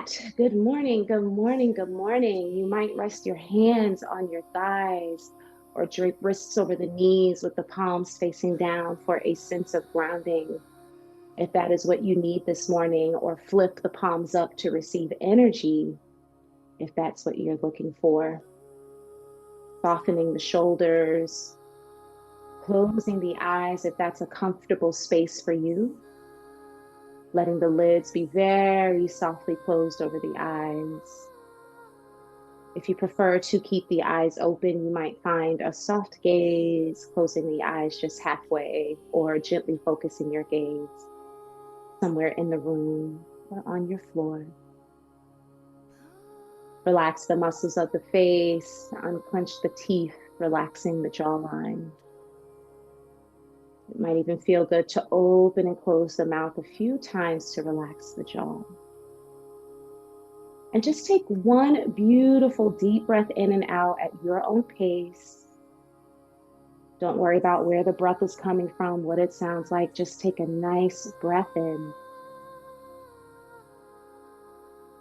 that, good morning, good morning, good morning. You might rest your hands on your thighs or drape wrists over the knees with the palms facing down for a sense of grounding. If that is what you need this morning, or flip the palms up to receive energy, if that's what you're looking for. Softening the shoulders, closing the eyes if that's a comfortable space for you. Letting the lids be very softly closed over the eyes. If you prefer to keep the eyes open, you might find a soft gaze, closing the eyes just halfway, or gently focusing your gaze somewhere in the room or on your floor. Relax the muscles of the face, unclench the teeth, relaxing the jawline. It might even feel good to open and close the mouth a few times to relax the jaw. And just take one beautiful deep breath in and out at your own pace. Don't worry about where the breath is coming from, what it sounds like. Just take a nice breath in.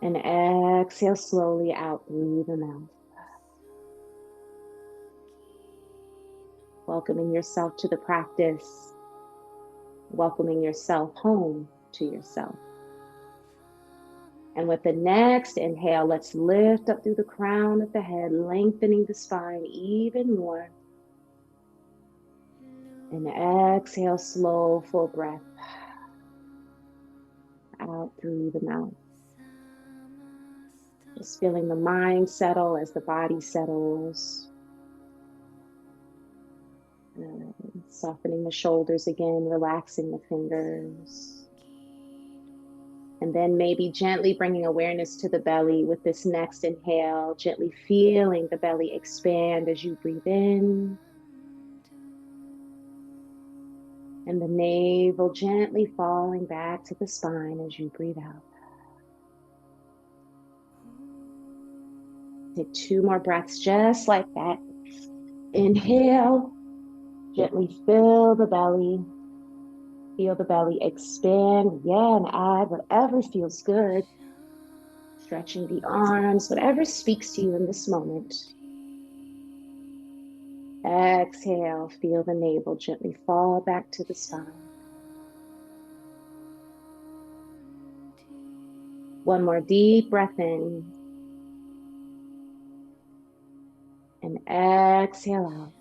And exhale slowly out through the mouth. Welcoming yourself to the practice. Welcoming yourself home to yourself. And with the next inhale, let's lift up through the crown of the head, lengthening the spine even more. And exhale, slow, full breath out through the mouth. Just feeling the mind settle as the body settles. Softening the shoulders again, relaxing the fingers. And then maybe gently bringing awareness to the belly with this next inhale, gently feeling the belly expand as you breathe in. And the navel gently falling back to the spine as you breathe out. Take two more breaths just like that. Inhale, gently fill the belly. Feel the belly expand, and add whatever feels good. Stretching the arms, whatever speaks to you in this moment. Exhale, feel the navel gently fall back to the spine. One more deep breath in. And exhale out.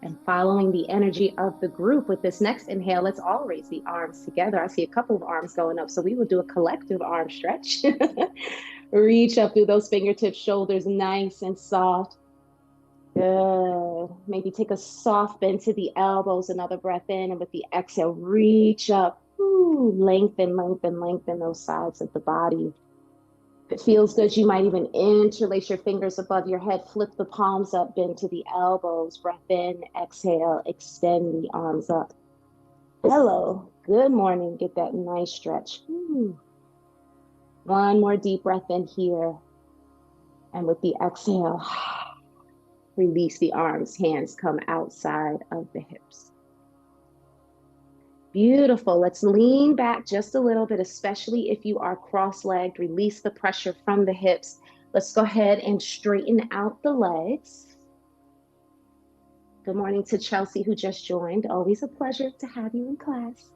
And following the energy of the group with this next inhale, let's all raise the arms together. I see a couple of arms going up, so we will do a collective arm stretch. Reach up through those fingertips, shoulders nice and soft. Good. Maybe take a soft bend to the elbows, another breath in, and with the exhale, reach up. Ooh, lengthen, lengthen, lengthen those sides of the body. If it feels good, you might even interlace your fingers above your head, flip the palms up, bend to the elbows, breath in, exhale, extend the arms up. Hello, good morning. Get that nice stretch. Ooh. One more deep breath in here. And with the exhale, release the arms, hands come outside of the hips. Beautiful. Let's lean back just a little bit, especially if you are cross-legged. Release the pressure from the hips. Let's go ahead and straighten out the legs. Good morning to Chelsea, who just joined. Always a pleasure to have you in class.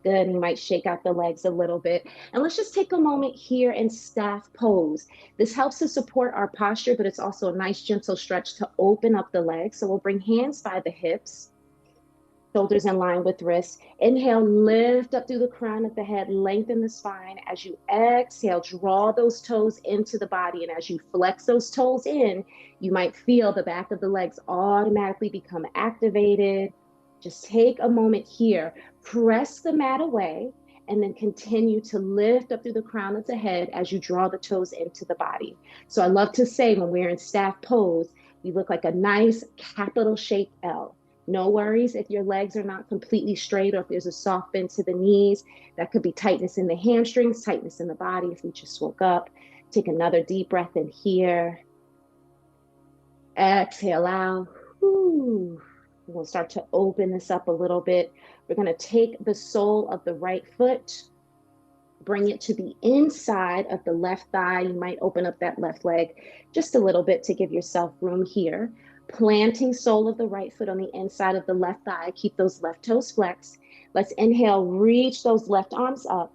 Good. You might shake out the legs a little bit. And let's just take a moment here in staff pose. This helps to support our posture, but it's also a nice gentle stretch to open up the legs. So we'll bring hands by the hips. Shoulders in line with wrists. Inhale, lift up through the crown of the head, lengthen the spine. As you exhale, draw those toes into the body. And as you flex those toes in, you might feel the back of the legs automatically become activated. Just take a moment here, press the mat away, and then continue to lift up through the crown of the head as you draw the toes into the body. So I love to say when we're in staff pose, we look like a nice capital shaped L. No worries if your legs are not completely straight or if there's a soft bend to the knees. That could be tightness in the hamstrings, tightness in the body if we just woke up. Take another deep breath in here. Exhale out. Whew. We'll start to open this up a little bit. We're going to take the sole of the right foot, bring it to the inside of the left thigh. You might open up that left leg just a little bit to give yourself room here. Planting sole of the right foot on the inside of the left thigh. Keep those left toes flexed. Let's inhale, reach those left arms up.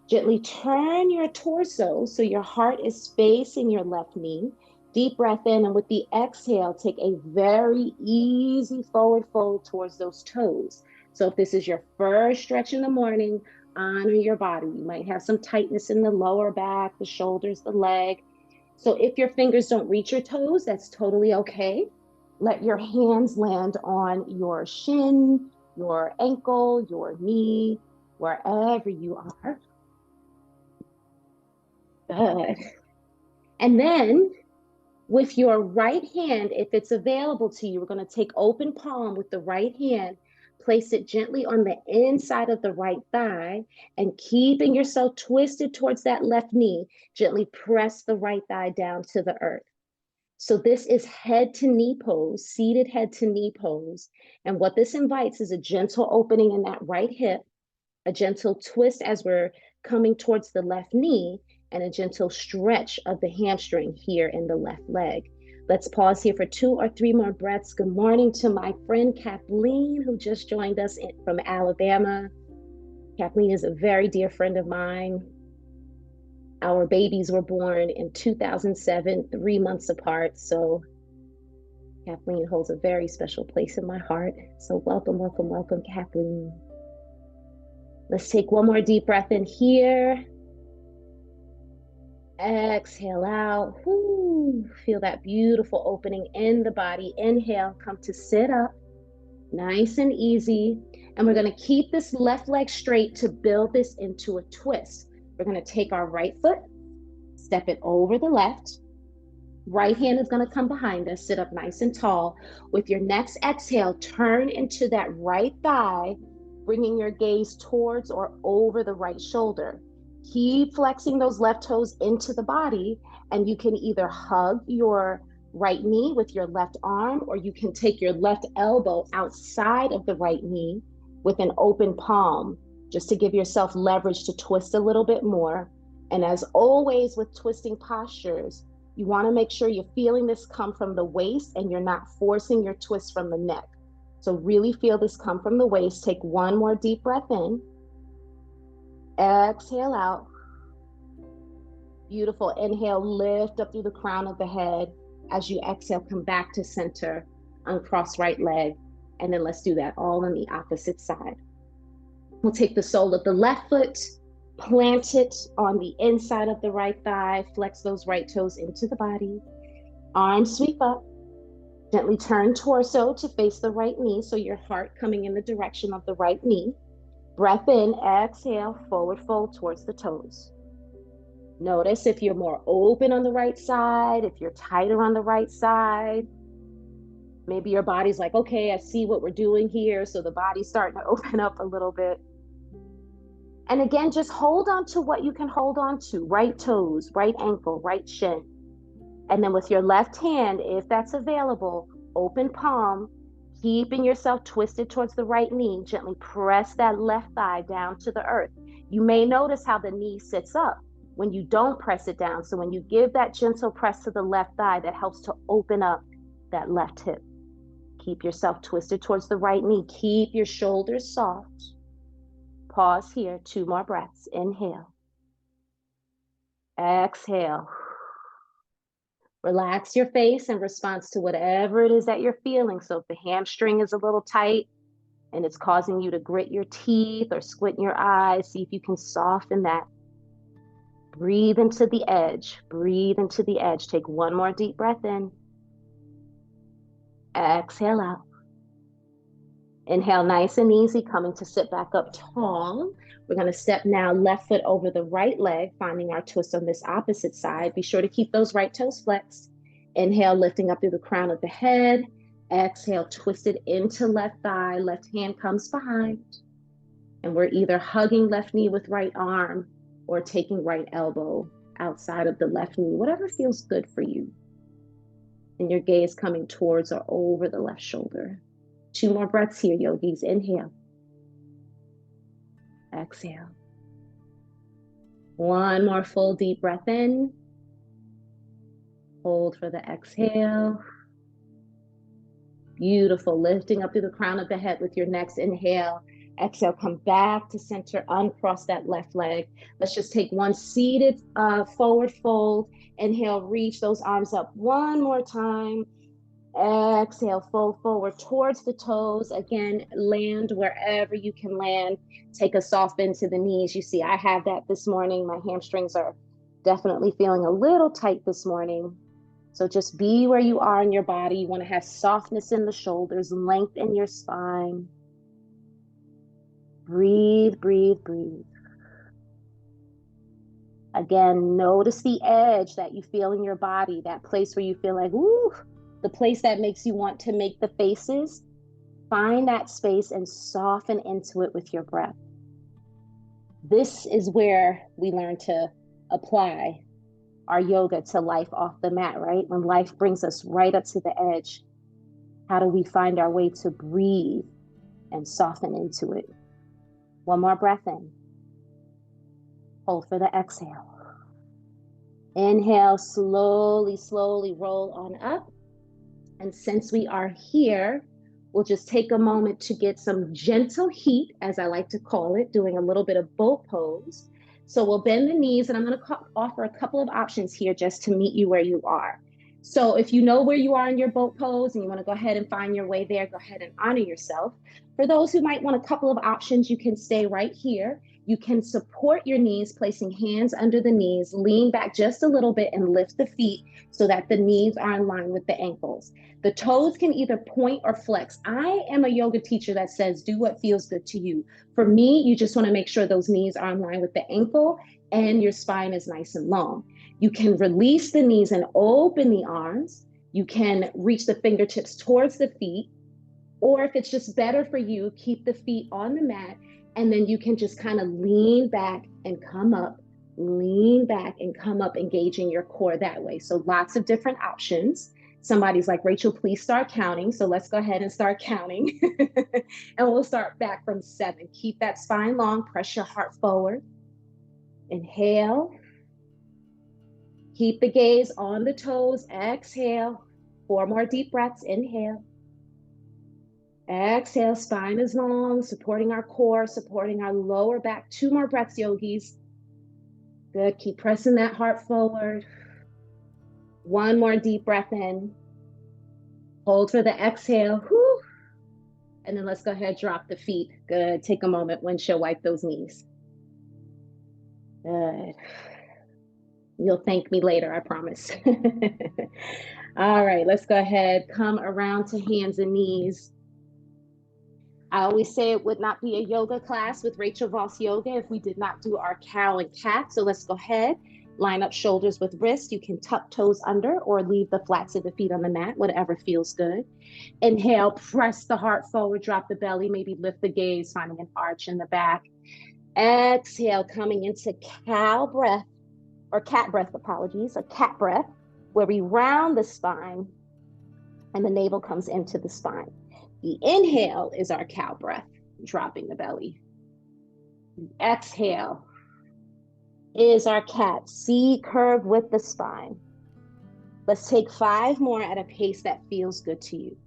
Gently turn your torso so your heart is facing your left knee. Deep breath in, and with the exhale, take a very easy forward fold towards those toes. So if this is your first stretch in the morning, honor your body. You might have some tightness in the lower back, the shoulders, the leg. So if your fingers don't reach your toes, that's totally okay. Let your hands land on your shin, your ankle, your knee, wherever you are. Good. And then with your right hand, if it's available to you, we're going to take open palm with the right hand, place it gently on the inside of the right thigh, and keeping yourself twisted towards that left knee, gently press the right thigh down to the earth. So this is head to knee pose, seated head to knee pose. And what this invites is a gentle opening in that right hip, a gentle twist as we're coming towards the left knee, and a gentle stretch of the hamstring here in the left leg. Let's pause here for 2 or 3 more breaths. Good morning to my friend Kathleen, who just joined us from Alabama. Kathleen is a very dear friend of mine. Our babies were born in 2007, 3 months apart. So Kathleen holds a very special place in my heart. So welcome, welcome, welcome, Kathleen. Let's take one more deep breath in here. Exhale out. Woo. Feel that beautiful opening in the body. Inhale, come to sit up. Nice and easy. And we're going to keep this left leg straight to build this into a twist. We're going to take our right foot, step it over the left. Right hand is going to come behind us. Sit up nice and tall. With your next exhale, turn into that right thigh, bringing your gaze towards or over the right shoulder. Keep flexing those left toes into the body, and you can either hug your right knee with your left arm, or you can take your left elbow outside of the right knee with an open palm, just to give yourself leverage to twist a little bit more. And as always with twisting postures, you want to make sure you're feeling this come from the waist and you're not forcing your twist from the neck. So really feel this come from the waist. Take one more deep breath in. Exhale out. Beautiful. Inhale, lift up through the crown of the head. As you exhale, come back to center, uncross right leg. And then let's do that all on the opposite side. We'll take the sole of the left foot, plant it on the inside of the right thigh, flex those right toes into the body. Arms sweep up. Gently turn torso to face the right knee, so your heart coming in the direction of the right knee. Breath in, exhale, forward fold towards the toes. Notice if you're more open on the right side, if you're tighter on the right side. Maybe your body's like, okay, I see what we're doing here. So the body's starting to open up a little bit. And again, just hold on to what you can hold on to. Right toes, right ankle, right shin. And then with your left hand, if that's available, open palm, keeping yourself twisted towards the right knee, gently press that left thigh down to the earth. You may notice how the knee sits up when you don't press it down. So when you give that gentle press to the left thigh, that helps to open up that left hip. Keep yourself twisted towards the right knee. Keep your shoulders soft. Pause here, 2 more breaths. Inhale. Exhale. Relax your face in response to whatever it is that you're feeling. So if the hamstring is a little tight and it's causing you to grit your teeth or squint your eyes, see if you can soften that. Breathe into the edge. Breathe into the edge. Take one more deep breath in. Exhale out. Inhale, nice and easy, coming to sit back up tall. We're going to step now left foot over the right leg, finding our twist on this opposite side. Be sure to keep those right toes flexed. Inhale, lifting up through the crown of the head. Exhale, twisted into left thigh. Left hand comes behind. And we're either hugging left knee with right arm or taking right elbow outside of the left knee, whatever feels good for you. And your gaze coming towards or over the left shoulder. 2 more breaths here, yogis. Inhale. Exhale. One more full deep breath in. Hold for the exhale. Beautiful. Lifting up through the crown of the head with your next inhale. Exhale, come back to center, uncross that left leg. Let's just take one seated forward fold. Inhale, reach those arms up one more time. Exhale, fold forward towards the toes. Again, land wherever you can land. Take a soft bend to the knees. You see, I have that this morning. My hamstrings are definitely feeling a little tight this morning. So just be where you are in your body. You want to have softness in the shoulders, length in your spine. Breathe, breathe, breathe. Again, notice the edge that you feel in your body, that place where you feel like, ooh, the place that makes you want to make the faces. Find that space and soften into it with your breath. This is where we learn to apply our yoga to life off the mat, right? When life brings us right up to the edge, how do we find our way to breathe and soften into it? One more breath in. Hold for the exhale. Inhale, slowly, slowly roll on up. And since we are here, we'll just take a moment to get some gentle heat, as I like to call it, doing a little bit of boat pose. So we'll bend the knees, and I'm going to offer a couple of options here just to meet you where you are. So if you know where you are in your boat pose and you want to go ahead and find your way there, go ahead and honor yourself. For those who might want a couple of options, you can stay right here. You can support your knees, placing hands under the knees, lean back just a little bit and lift the feet so that the knees are in line with the ankles. The toes can either point or flex. I am a yoga teacher that says, do what feels good to you. For me, you just want to make sure those knees are in line with the ankle and your spine is nice and long. You can release the knees and open the arms. You can reach the fingertips towards the feet. Or if it's just better for you, keep the feet on the mat, and then you can just kind of lean back and come up, lean back and come up, engaging your core that way. So lots of different options. Somebody's like, Rachel, please start counting. So let's go ahead and start counting. And we'll start back from 7. Keep that spine long, press your heart forward. Inhale. Keep the gaze on the toes. Exhale. 4 more deep breaths. Inhale. Exhale, spine is long, supporting our core, supporting our lower back. 2 more breaths, yogis. Good, keep pressing that heart forward. 1 more deep breath in. Hold for the exhale. Whew. And then let's go ahead, drop the feet. Good, take a moment, windshield wipe those knees. Good. You'll thank me later, I promise. All right, let's go ahead, come around to hands and knees. I always say it would not be a yoga class with Rachel Voss Yoga if we did not do our cow and cat. So let's go ahead, line up shoulders with wrists. You can tuck toes under or leave the flats of the feet on the mat, whatever feels good. Inhale, press the heart forward, drop the belly, maybe lift the gaze, finding an arch in the back. Exhale, coming into cow breath, or cat breath, apologies, or cat breath, where we round the spine and the navel comes into the spine. The inhale is our cow breath, dropping the belly. The exhale is our cat, C curve with the spine. Let's take 5 more at a pace that feels good to you.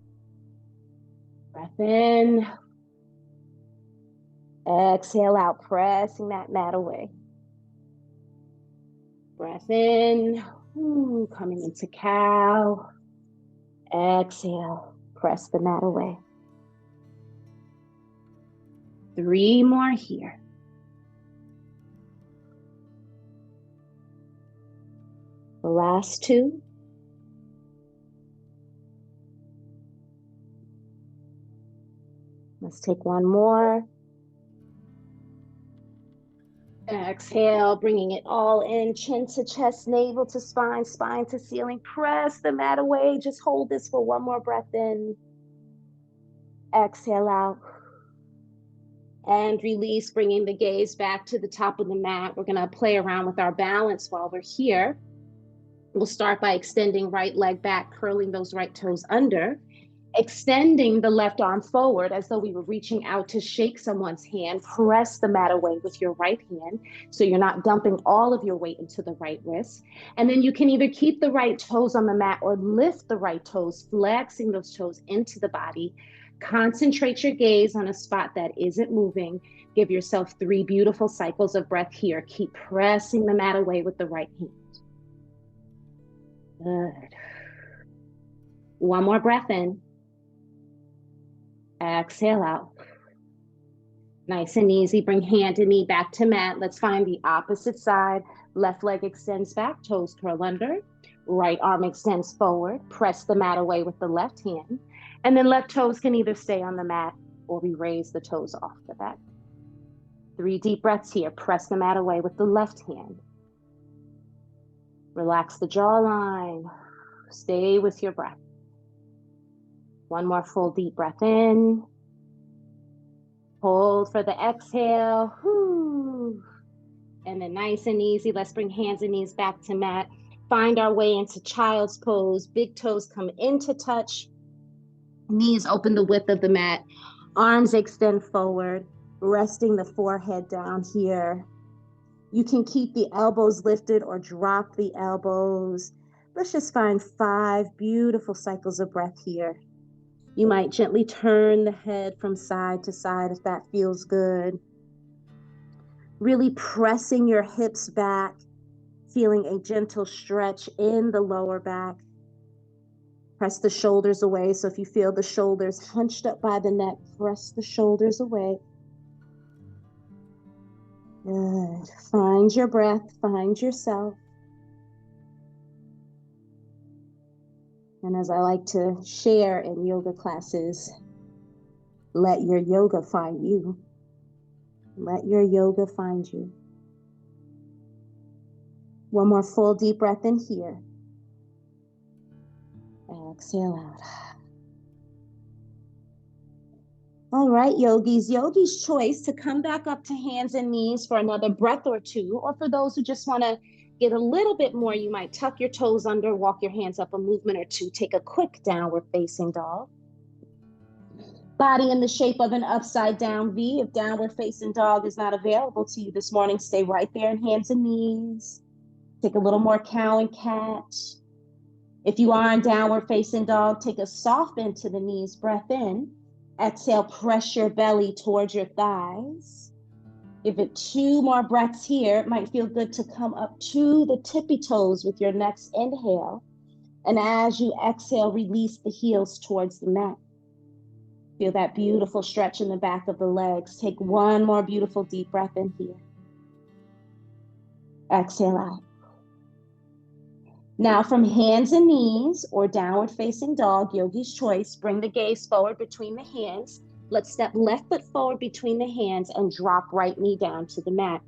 Breath in. Exhale out, pressing that mat away. Breath in. Ooh, coming into cow. Exhale, press the mat away. 3 more here. The last 2. Let's take 1 more. Exhale, bringing it all in, chin to chest, navel to spine, spine to ceiling. Press the mat away. Just hold this for 1 more breath in. Exhale out. And release, bringing the gaze back to the top of the mat. We're going to play around with our balance while we're here. We'll start by extending right leg back, curling those right toes under. Extending the left arm forward as though we were reaching out to shake someone's hand. Press the mat away with your right hand so you're not dumping all of your weight into the right wrist. And then you can either keep the right toes on the mat or lift the right toes, flexing those toes into the body. Concentrate your gaze on a spot that isn't moving. Give yourself 3 beautiful cycles of breath here. Keep pressing the mat away with the right hand. Good. One more breath in. Exhale out. Nice and easy. Bring hand and knee back to mat. Let's find the opposite side. Left leg extends back, toes curl under. Right arm extends forward. Press the mat away with the left hand. And then left toes can either stay on the mat or we raise the toes off the mat. 3 deep breaths here. Press the mat away with the left hand. Relax the jawline. Stay with your breath. One more full deep breath in. Hold for the exhale. Whew. And then nice and easy, let's bring hands and knees back to mat. Find our way into child's pose. Big toes come into touch. Knees open the width of the mat. Arms extend forward, resting the forehead down here. You can keep the elbows lifted or drop the elbows. Let's just find 5 beautiful cycles of breath here. You might gently turn the head from side to side if that feels good. Really pressing your hips back, feeling a gentle stretch in the lower back. Press the shoulders away. So if you feel the shoulders hunched up by the neck, press the shoulders away. Good. Find your breath, find yourself. And as I like to share in yoga classes, let your yoga find you. Let your yoga find you. One more full deep breath in here. Exhale out. All right, yogis. Yogi's choice to come back up to hands and knees for another breath or two, or for those who just want to get a little bit more, you might tuck your toes under, walk your hands up a movement or two, take a quick downward facing dog. Body in the shape of an upside down V. If downward facing dog is not available to you this morning, stay right there in hands and knees. Take a little more cow and cat. If you are in downward facing dog, take a soft bend to the knees, breath in. Exhale, press your belly towards your thighs. Give it 2 more breaths here. It might feel good to come up to the tippy toes with your next inhale. And as you exhale, release the heels towards the mat. Feel that beautiful stretch in the back of the legs. Take 1 more beautiful deep breath in here. Exhale out. Now from hands and knees or downward facing dog, yogi's choice, bring the gaze forward between the hands. Let's step left foot forward between the hands and drop right knee down to the mat.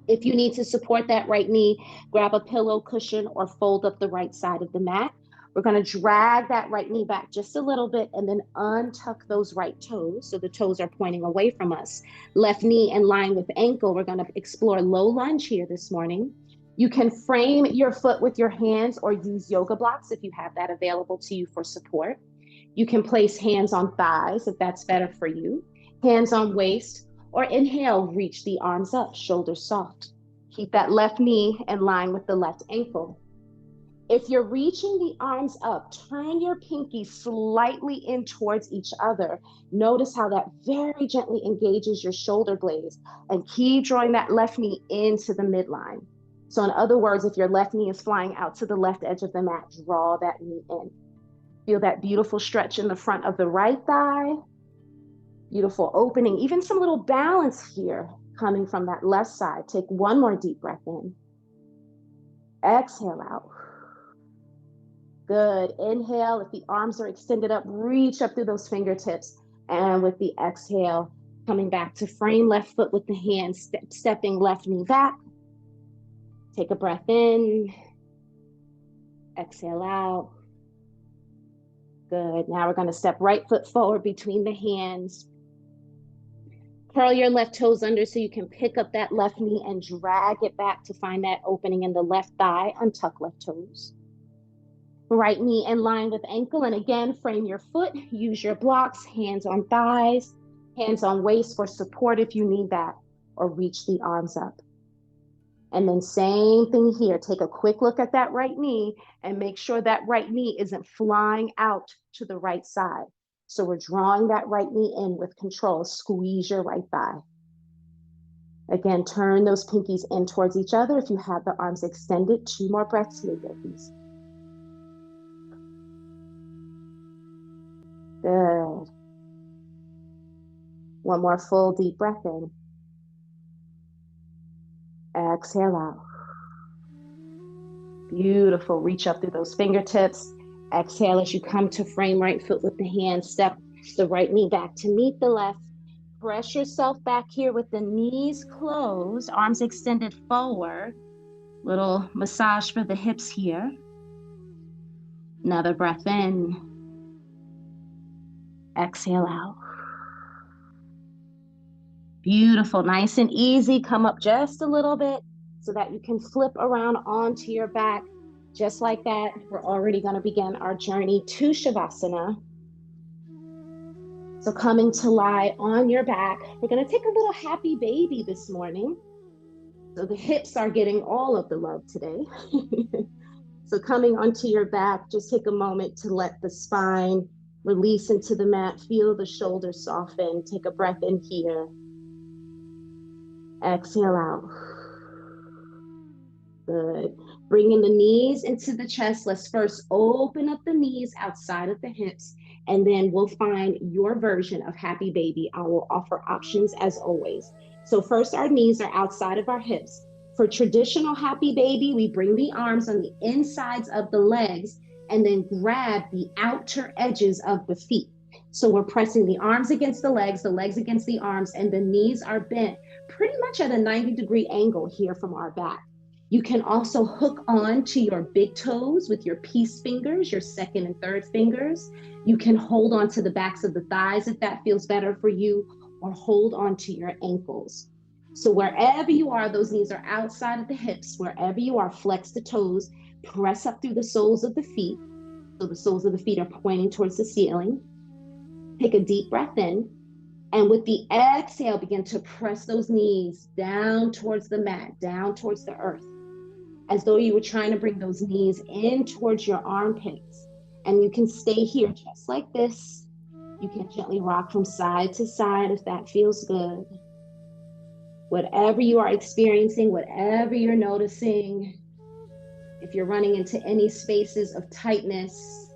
If you need to support that right knee, grab a pillow cushion or fold up the right side of the mat. We're going to drag that right knee back just a little bit and then untuck those right toes so the toes are pointing away from us. Left knee in line with ankle. We're going to explore low lunge here this morning. You can frame your foot with your hands or use yoga blocks if you have that available to you for support. You can place hands on thighs if that's better for you. Hands on waist, or inhale, reach the arms up, shoulders soft. Keep that left knee in line with the left ankle. If you're reaching the arms up, turn your pinky slightly in towards each other. Notice how that very gently engages your shoulder blades, and keep drawing that left knee into the midline. So in other words, if your left knee is flying out to the left edge of the mat, draw that knee in. Feel that beautiful stretch in the front of the right thigh. Beautiful opening, even some little balance here coming from that left side. Take 1 more deep breath in. Exhale out. Good. Inhale. If the arms are extended up, reach up through those fingertips. And with the exhale, coming back to frame left foot with the hands, stepping left knee back. Take a breath in. Exhale out. Good. Now we're going to step right foot forward between the hands. Curl your left toes under so you can pick up that left knee and drag it back to find that opening in the left thigh. Untuck left toes. Right knee in line with ankle. And again, frame your foot, use your blocks, hands on thighs, hands on waist for support if you need that, or reach the arms up. And then same thing here. Take a quick look at that right knee and make sure that right knee isn't flying out to the right side. So we're drawing that right knee in with control. Squeeze your right thigh. Again, turn those pinkies in towards each other. If you have the arms extended, 2 more breaths here, yogis. Good. One more full deep breath in. Exhale out. Beautiful. Reach up through those fingertips. Exhale as you come to frame right foot with the hand. Step the right knee back to meet the left. Press yourself back here with the knees closed, arms extended forward. Little massage for the hips here. Another breath in. Exhale out. Beautiful. Nice and easy. Come up just a little bit so that you can flip around onto your back. Just like that, we're already going to begin our journey to Shavasana. So coming to lie on your back, we're going to take a little happy baby this morning. So the hips are getting all of the love today. So coming onto your back, just take a moment to let the spine release into the mat. Feel the shoulders soften. Take a breath in here. Exhale out. Good. Bringing the knees into the chest. Let's first open up the knees outside of the hips, and then we'll find your version of happy baby. I will offer options as always. So first, our knees are outside of our hips. For traditional happy baby, we bring the arms on the insides of the legs and then grab the outer edges of the feet. So we're pressing the arms against the legs against the arms, and the knees are bent pretty much at a 90-degree angle here from our back. You can also hook on to your big toes with your peace fingers, your second and third fingers. You can hold on to the backs of the thighs if that feels better for you, or hold on to your ankles. So wherever you are, those knees are outside of the hips. Wherever you are, flex the toes, press up through the soles of the feet. So the soles of the feet are pointing towards the ceiling. Take a deep breath in. And with the exhale, begin to press those knees down towards the mat, down towards the earth, as though you were trying to bring those knees in towards your armpits. And you can stay here just like this. You can gently rock from side to side if that feels good. Whatever you are experiencing, whatever you're noticing, if you're running into any spaces of tightness,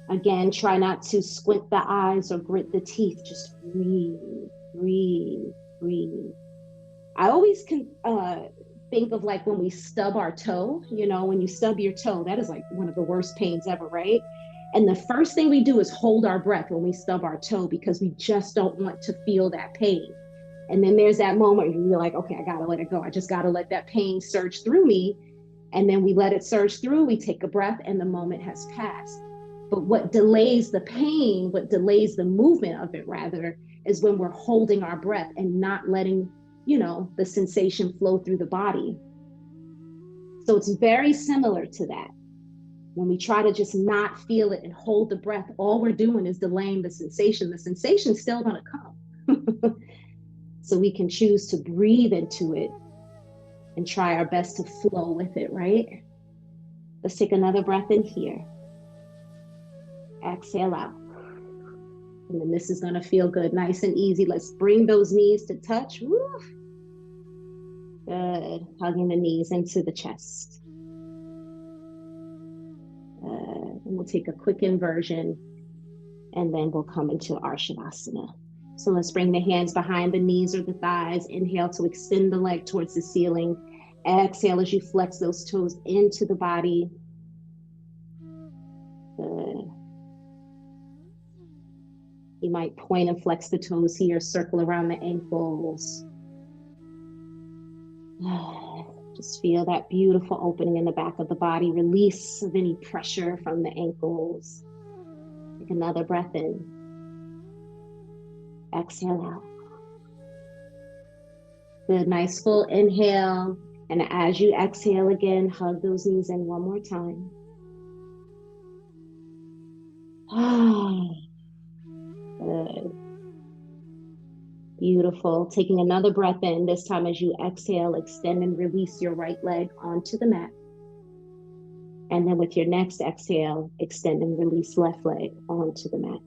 again, try not to squint the eyes or grit the teeth. Just breathe, breathe, breathe. I always can think of like when we stub our toe, you know, when you stub your toe, that is like one of the worst pains ever, right? And the first thing we do is hold our breath when we stub our toe because we just don't want to feel that pain. And then there's that moment where you're like, okay, I gotta let it go. I just gotta let that pain surge through me. And then we let it surge through, we take a breath, and the moment has passed. But what delays the pain, what delays the movement of it rather, is when we're holding our breath and not letting, you know, the sensation flow through the body. So it's very similar to that. When we try to just not feel it and hold the breath, all we're doing is delaying the sensation. The sensation's still gonna come. So we can choose to breathe into it and try our best to flow with it, right? Let's take another breath in here. Exhale out. And then this is gonna feel good, nice and easy. Let's bring those knees to touch. Woo. Good, hugging the knees into the chest. And we'll take a quick inversion and then we'll come into our Shavasana. So let's bring the hands behind the knees or the thighs. Inhale to extend the leg towards the ceiling. Exhale as you flex those toes into the body. Good. You might point and flex the toes here, circle around the ankles. Just feel that beautiful opening in the back of the body. Release of any pressure from the ankles. Take another breath in. Exhale out. Good, nice full inhale. And as you exhale again, hug those knees in one more time. Ah, good. Beautiful. Taking another breath in, this time as you exhale, extend and release your right leg onto the mat. And then with your next exhale, extend and release left leg onto the mat.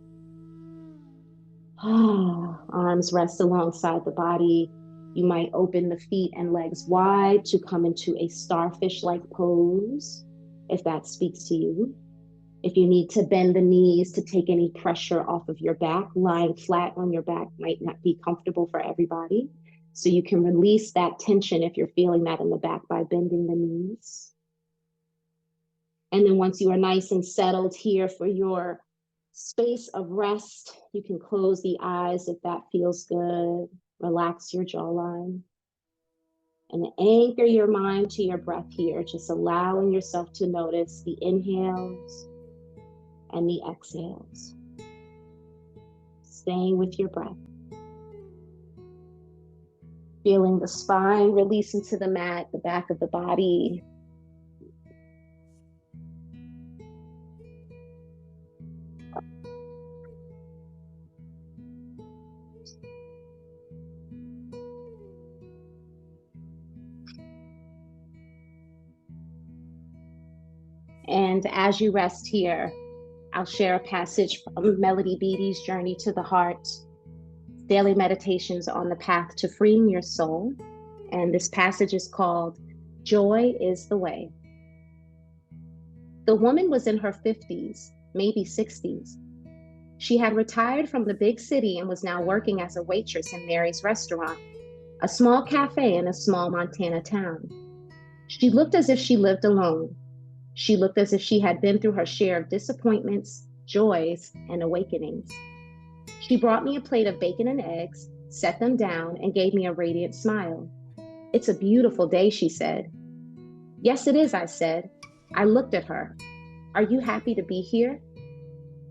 Arms rest alongside the body. You might open the feet and legs wide to come into a starfish-like pose, if that speaks to you. If you need to bend the knees to take any pressure off of your back, lying flat on your back might not be comfortable for everybody. So you can release that tension if you're feeling that in the back by bending the knees. And then once you are nice and settled here for your space of rest, you can close the eyes if that feels good. Relax your jawline. And anchor your mind to your breath here, just allowing yourself to notice the inhales and the exhales. Staying with your breath. Feeling the spine release into the mat, the back of the body. And as you rest here, I'll share a passage from Melody Beattie's Journey to the Heart, Daily Meditations on the Path to Freeing Your Soul. And this passage is called Joy is the Way. The woman was in her 50s, maybe 60s. She had retired from the big city and was now working as a waitress in Mary's restaurant, a small cafe in a small Montana town. She looked as if she lived alone. She looked as if she had been through her share of disappointments, joys, and awakenings. She brought me a plate of bacon and eggs, set them down, and gave me a radiant smile. "It's a beautiful day," she said. "Yes, it is," I said. I looked at her. "Are you happy to be here?"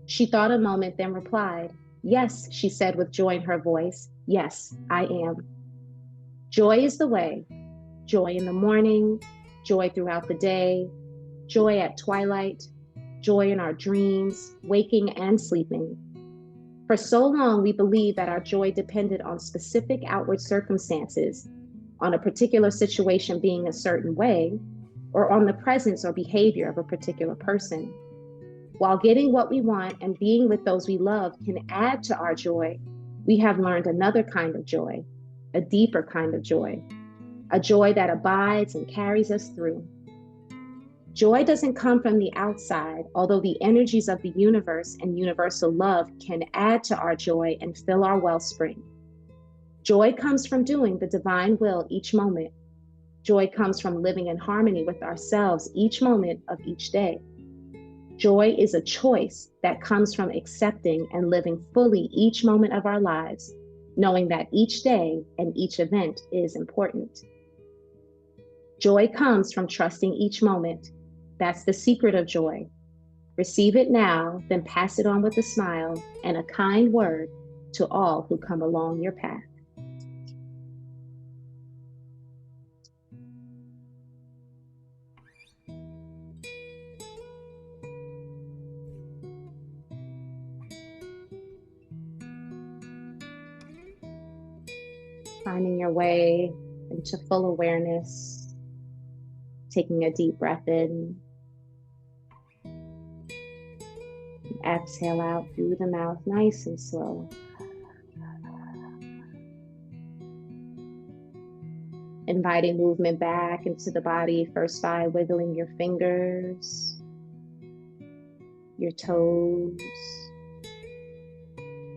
She thought a moment, then replied. "Yes," she said with joy in her voice. "Yes, I am." Joy is the way. Joy in the morning, joy throughout the day, joy at twilight, joy in our dreams, waking and sleeping. For so long, we believed that our joy depended on specific outward circumstances, on a particular situation being a certain way, or on the presence or behavior of a particular person. While getting what we want and being with those we love can add to our joy, we have learned another kind of joy, a deeper kind of joy, a joy that abides and carries us through. Joy doesn't come from the outside, although the energies of the universe and universal love can add to our joy and fill our wellspring. Joy comes from doing the divine will each moment. Joy comes from living in harmony with ourselves each moment of each day. Joy is a choice that comes from accepting and living fully each moment of our lives, knowing that each day and each event is important. Joy comes from trusting each moment. That's the secret of joy. Receive it now, then pass it on with a smile and a kind word to all who come along your path. Finding your way into full awareness, taking a deep breath in. Exhale out through the mouth, nice and slow. Inviting movement back into the body, first by wiggling your fingers, your toes.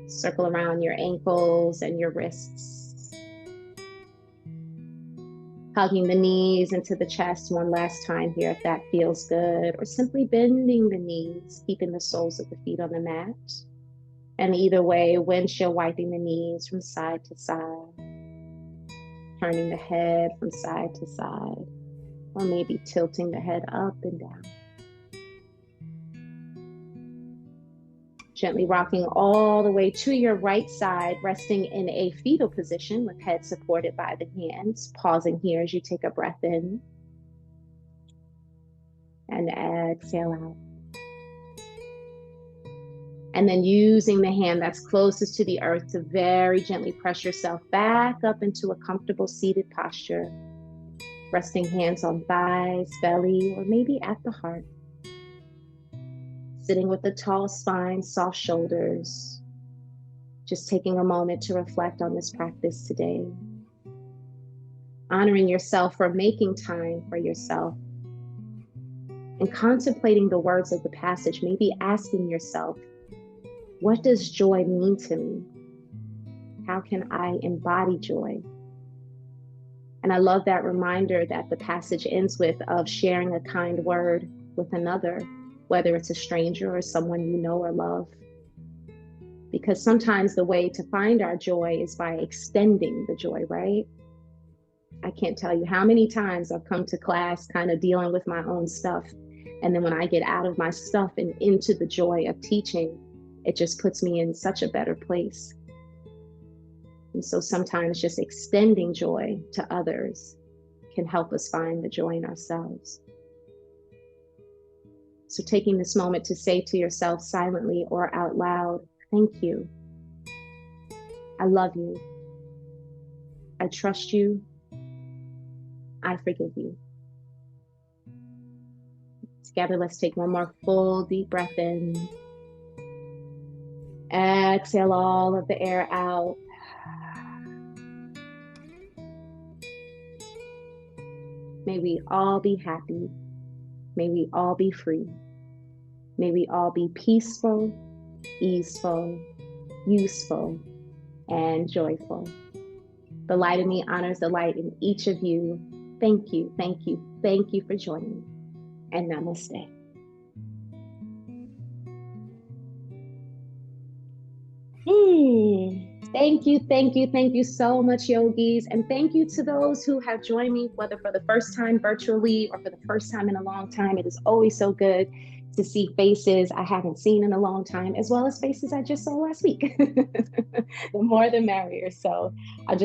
Circle around your ankles and your wrists. Hugging the knees into the chest one last time here if that feels good, or simply bending the knees, keeping the soles of the feet on the mat. And either way, windshield wiping the knees from side to side, turning the head from side to side, or maybe tilting the head up and down. Gently rocking all the way to your right side, resting in a fetal position with head supported by the hands. Pausing here as you take a breath in and exhale out. And then using the hand that's closest to the earth to very gently press yourself back up into a comfortable seated posture, resting hands on thighs, belly, or maybe at the heart. Sitting with a tall spine, soft shoulders. Just taking a moment to reflect on this practice today. Honoring yourself for making time for yourself. And contemplating the words of the passage, maybe asking yourself, what does joy mean to me? How can I embody joy? And I love that reminder that the passage ends with of sharing a kind word with another, whether it's a stranger or someone you know or love. Because sometimes the way to find our joy is by extending the joy, right? I can't tell you how many times I've come to class kind of dealing with my own stuff. And then when I get out of my stuff and into the joy of teaching, it just puts me in such a better place. And so sometimes just extending joy to others can help us find the joy in ourselves. So taking this moment to say to yourself silently or out loud, thank you. I love you. I trust you. I forgive you. Together, let's take one more full deep breath in. Exhale all of the air out. May we all be happy. May we all be free. May we all be peaceful, easeful, useful, and joyful. The light in me honors the light in each of you. Thank you, thank you, thank you for joining. And namaste. Thank you, thank you, thank you so much, yogis. And thank you to those who have joined me, whether for the first time virtually or for the first time in a long time. It is always so good to see faces I haven't seen in a long time, as well as faces I just saw last week. The more the merrier. So I just